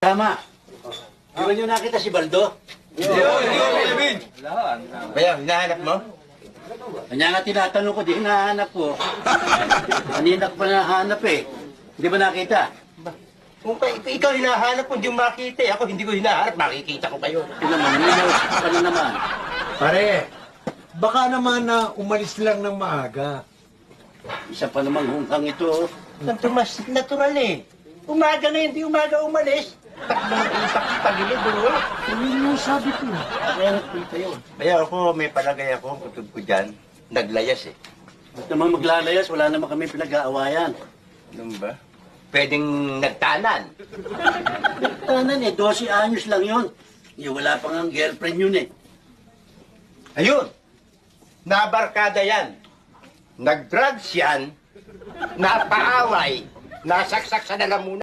Tama. Di ba niyo nakita si Baldo? Hindi ko, Kevin. Kaya, hinahanap mo? Kanya nga tinatanong ko, di hinahanap ko. Kanina ko pa nahanap eh. Di ba nakita? Kung ikaw hinahanap ko, hindi mo makita eh. Ako hindi ko hinahanap, makikita ko kayo. Ito naman, ninaw ka na naman. Pare, baka naman na umalis lang ng maaga. Isa pa namang hungkang ito. Mas natural eh. Umaga na hindi umaga umalis. Takbo ng itak pagilid, bro. Ano yung sabi ko? Kaya nagpunta yun. Kaya ako, may palagay ako, kutub ko dyan, naglayas eh. Ba't naman maglalayas? Wala naman kami pinag-aawayan. Ano ba? Pwedeng nagtanan. Tanan eh, 12 anyos lang yun. Wala pa nga girlfriend yun eh. Ayun! Nabarkada yan. Nag-drugs yan, napaaway, nasaksak sa lalamunan.